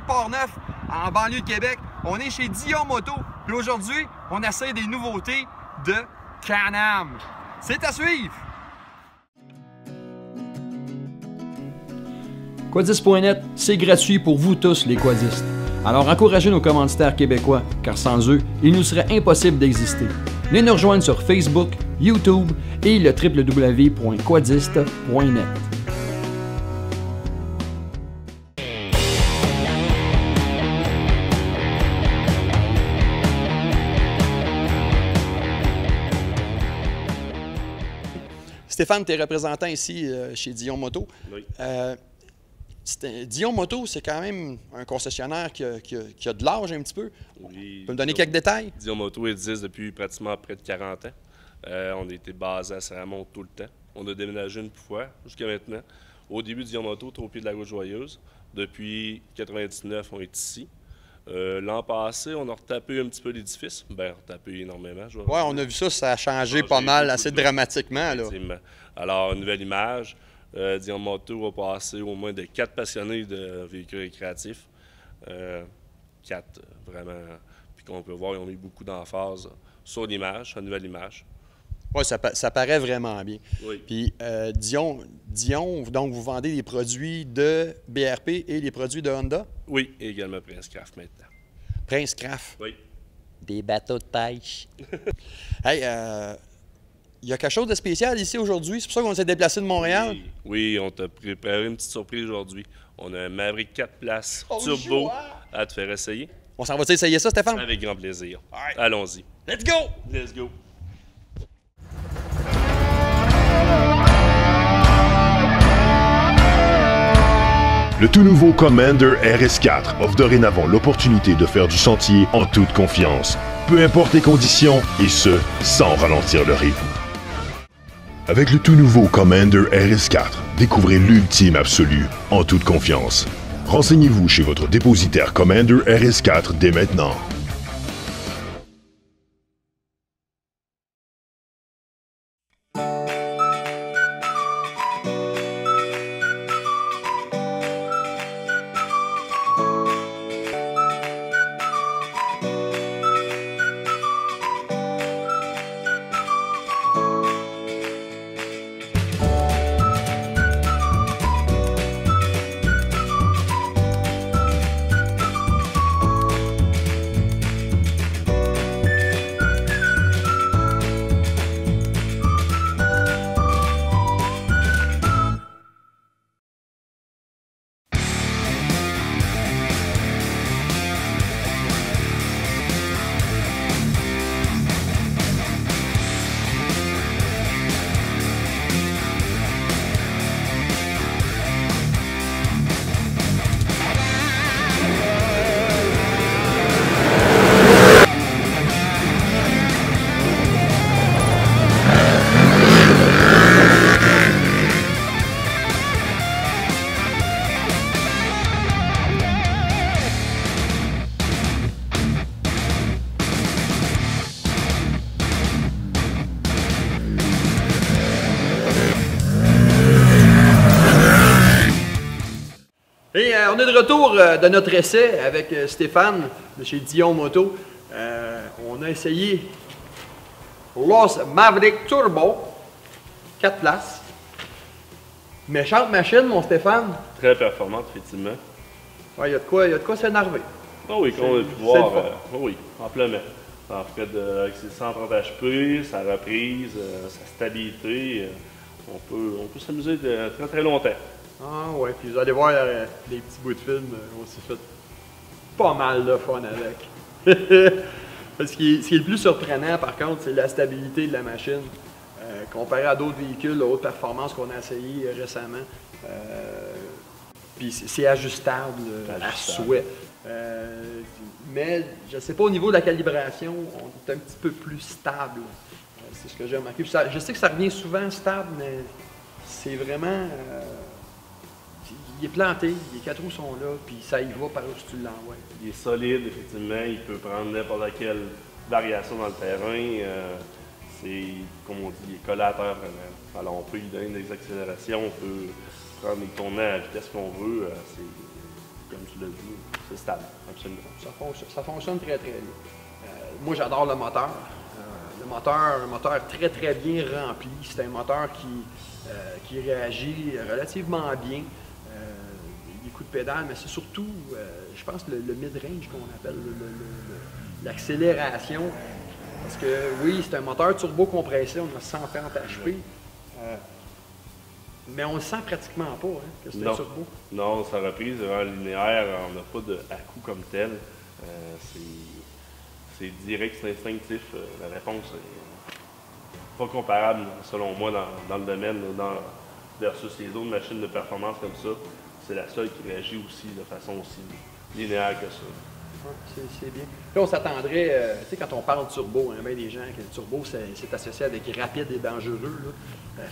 de Portneuf, en banlieue de Québec. On est chez Dion Moto. Puis aujourd'hui, on essaie des nouveautés de Can-Am. C'est à suivre! Quadiste.net, c'est gratuit pour vous tous les quadistes. Alors encouragez nos commanditaires québécois, car sans eux, il nous serait impossible d'exister. Venez nous rejoindre sur Facebook, YouTube et le www.quadiste.net. Stéphane, tu es représentant ici chez Dion Moto. Oui. Dion Moto, c'est quand même un concessionnaire qui a de l'âge un petit peu. Oui, Tu peux me donner quelques détails? Dion Moto existe depuis pratiquement près de 40 ans. On a été basé à Saramon tout le temps. On a déménagé une fois jusqu'à maintenant. Au début, Dion Moto était au pied de la Route Joyeuse. Depuis 1999, on est ici. L'an passé, on a retapé un petit peu l'édifice. Bien, retapé énormément. Oui, on a vu ça, ça a changé pas mal, assez dramatiquement. Là. Alors, une nouvelle image. Dion Moto va passer au moins de 4 passionnés de véhicules récréatifs. 4, vraiment. Puis qu'on peut voir, ils ont mis beaucoup d'emphase sur l'image, la nouvelle image. Oui, ça paraît vraiment bien. Oui. Puis Dion, donc vous vendez des produits de BRP et les produits de Honda? Oui, et également Prince Craft maintenant. Prince Craft. Oui. Des bateaux de pêche. Hey, il y a quelque chose de spécial ici aujourd'hui, c'est pour ça qu'on s'est déplacé de Montréal? Oui, on t'a préparé une petite surprise aujourd'hui. On a un Maverick 4 places turbo à te faire essayer. On s'en va essayer ça, Stéphane? Avec grand plaisir. Right. Allons-y. Let's go! Let's go! Le tout nouveau Commander RS4 offre dorénavant l'opportunité de faire du sentier en toute confiance, peu importe les conditions, et ce, sans ralentir le rythme. Avec le tout nouveau Commander RS4, découvrez l'ultime absolu en toute confiance. Renseignez-vous chez votre dépositaire Commander RS4 dès maintenant. Et on est de retour de notre essai avec Stéphane de chez Dion Moto. On a essayé Los Maverick Turbo, 4 places. Méchante machine, mon Stéphane. Très performante, effectivement. Ouais, il y a de quoi s'énerver. Ah oui, comme on a pu voir, oui, amplement. En fait, avec ses 130 HP, sa reprise, sa stabilité, on peut s'amuser de très très longtemps. Ah ouais, puis vous allez voir des petits bouts de film, on s'est fait pas mal de fun avec. Ce qui est le plus surprenant, par contre, c'est la stabilité de la machine. Comparé à d'autres véhicules de haute performance qu'on a essayé récemment. Puis c'est ajustable à souhait. Mais je ne sais pas, au niveau de la calibration, on est un petit peu plus stable. C'est ce que j'ai remarqué. Je sais que ça revient souvent stable, mais c'est vraiment... il est planté, les 4 roues sont là, puis ça y va par où tu l'envoies. Il est solide, effectivement. Il peut prendre n'importe quelle variation dans le terrain. C'est, comme on dit, il est collé à terre vraiment. Alors, on peut lui donner des accélérations, on peut prendre les tournants à la vitesse qu'on veut. comme tu l'as dit, c'est stable, absolument. Ça fonctionne très très bien. Moi j'adore le moteur. Un moteur très très bien rempli. C'est un moteur qui réagit relativement bien. Les coups de pédale, mais c'est surtout, je pense, le mid-range qu'on appelle, l'accélération. Parce que oui, c'est un moteur turbo compressé, on a 130 HP. Mais on le sent pratiquement pas, hein, que c'est un turbo. Non, sa reprise est vraiment linéaire, on n'a pas de à-coup comme tel. C'est direct, c'est instinctif. La réponse est pas comparable, selon moi, dans le domaine, versus les autres machines de performance comme ça. C'est la seule qui réagit aussi de façon aussi linéaire que ça. Ouais, c'est bien. Là, on s'attendrait, tu sais, quand on parle de turbo, il y a bien des gens que le turbo, c'est associé avec rapide et dangereux. Là.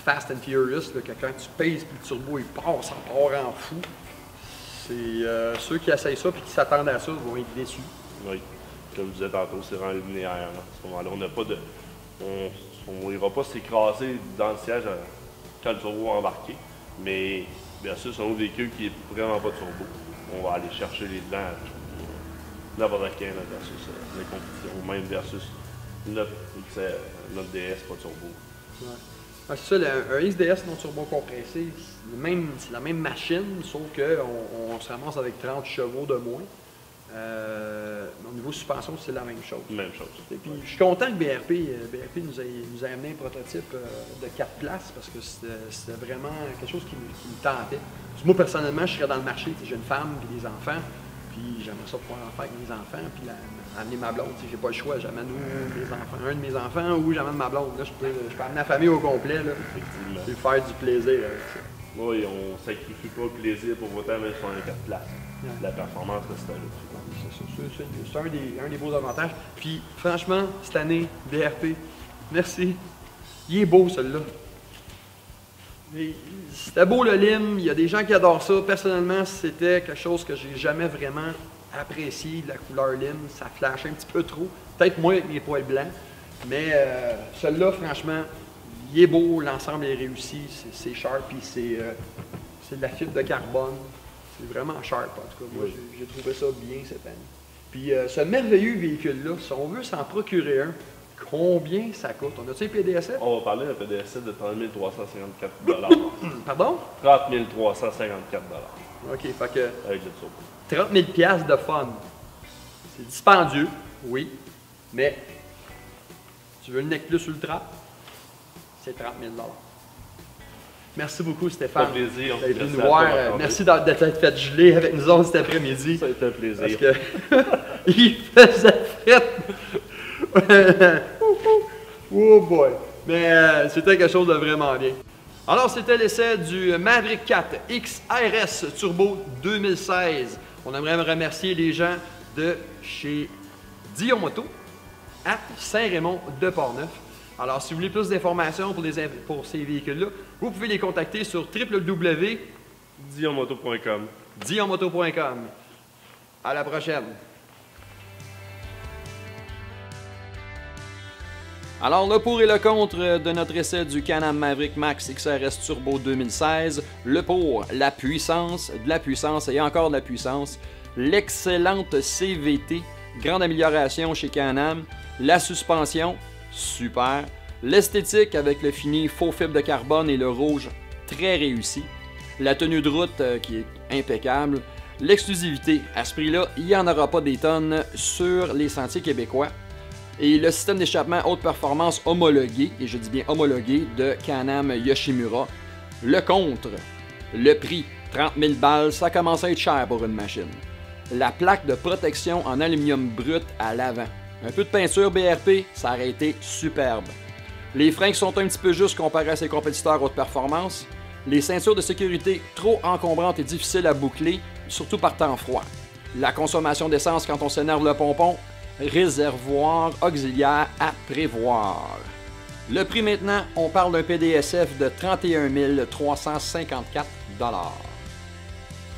Fast and Furious, là, que quand tu pèses, puis le turbo, il part en fou. C'est ceux qui essayent ça et qui s'attendent à ça vont être déçus. Oui. Comme je disais tantôt, c'est vraiment linéaire. Hein. À ce moment-là, on n'a pas de. On n'ira pas s'écraser dans le siège quand le turbo va embarquer. Mais bien sûr, c'est un véhicule qui n'est vraiment pas turbo. On va aller chercher les devants n'importe quel versus les compétitions, ou même versus notre DS pas turbo. Ouais. Ah, c'est ça, un XDS non turbo compressé, c'est la même machine, sauf qu'on se ramasse avec 30 chevaux de moins. Au niveau suspension, c'est la même chose. Même chose. Et puis, je suis content que BRP nous a amené un prototype de 4 places parce que c'était vraiment quelque chose qui me tentait. Parce que moi, personnellement, je serais dans le marché, j'ai une femme et des enfants, puis j'aimerais ça pouvoir en faire avec mes enfants, puis amener ma blonde. J'ai pas le choix, j'amène un de mes enfants ou j'amène ma blonde. Là, je peux amener la famille au complet, là, et faire du plaisir avec ça. Oui, on ne sacrifie pas le plaisir pour autant, même si on a 4 places. Ouais. La performance reste là. C'est un des beaux avantages. Puis, franchement, cette année, BRP, merci. Il est beau, celui-là. C'était beau le lime, il y a des gens qui adorent ça. Personnellement, c'était quelque chose que j'ai jamais vraiment apprécié, la couleur lime. Ça flashait un petit peu trop. Peut-être moins avec mes poils blancs. Mais celui-là, franchement, il est beau, l'ensemble est réussi. C'est sharp, puis c'est de la fibre de carbone. C'est vraiment sharp, en tout cas. Moi, j'ai trouvé ça bien cette année. Puis ce merveilleux véhicule-là, si on veut s'en procurer un, combien ça coûte? On a-tu un PDSF? On va parler d'un PDSF de 30 354 Pardon? 30 354 OK, fait que... Avec le turbo. 30 000 de fun. C'est dispendieux, oui, mais tu veux le Nec Plus Ultra, c'est 30 000 $. Merci beaucoup, Stéphane. Ça fait plaisir. D'être venu nous voir. Merci d'être fait geler avec nous autres cet après-midi. Ça a été un plaisir. Parce que il faisait fret. Oh boy. Mais c'était quelque chose de vraiment bien. Alors, c'était l'essai du Maverick 4 XRS Turbo 2016. On aimerait remercier les gens de chez Dion Moto à Saint-Raymond de Portneuf. Alors, si vous voulez plus d'informations pour ces véhicules-là, vous pouvez les contacter sur www.dionmoto.com. dionmoto.com. À la prochaine. Alors, le pour et le contre de notre essai du Can-Am Maverick Max XRS Turbo 2016. Le pour, la puissance, de la puissance et encore de la puissance. L'excellente CVT, grande amélioration chez Can-Am. La suspension, super. L'esthétique avec le fini faux fibre de carbone et le rouge, très réussi. La tenue de route qui est impeccable. L'exclusivité, à ce prix-là, il n'y en aura pas des tonnes sur les sentiers québécois. Et le système d'échappement haute performance homologué, et je dis bien homologué, de Can-Am Yoshimura. Le contre, le prix, 30 000 $, ça commence à être cher pour une machine. La plaque de protection en aluminium brut à l'avant. Un peu de peinture BRP, ça aurait été superbe. Les freins qui sont un petit peu justes comparés à ses compétiteurs haute performance. Les ceintures de sécurité trop encombrantes et difficiles à boucler, surtout par temps froid. La consommation d'essence quand on s'énerve le pompon. Réservoir auxiliaire à prévoir. Le prix maintenant, on parle d'un PDSF de 31 354 $.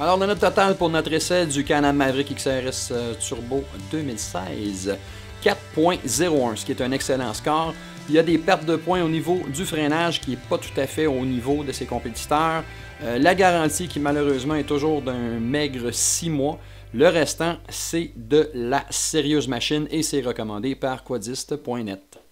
Alors, dans notre total pour notre essai du Can-Am Maverick XRS Turbo 2016, 4.01, ce qui est un excellent score. Il y a des pertes de points au niveau du freinage qui n'est pas tout à fait au niveau de ses compétiteurs. La garantie qui malheureusement est toujours d'un maigre 6 mois. Le restant, c'est de la sérieuse machine et c'est recommandé par quadiste.net.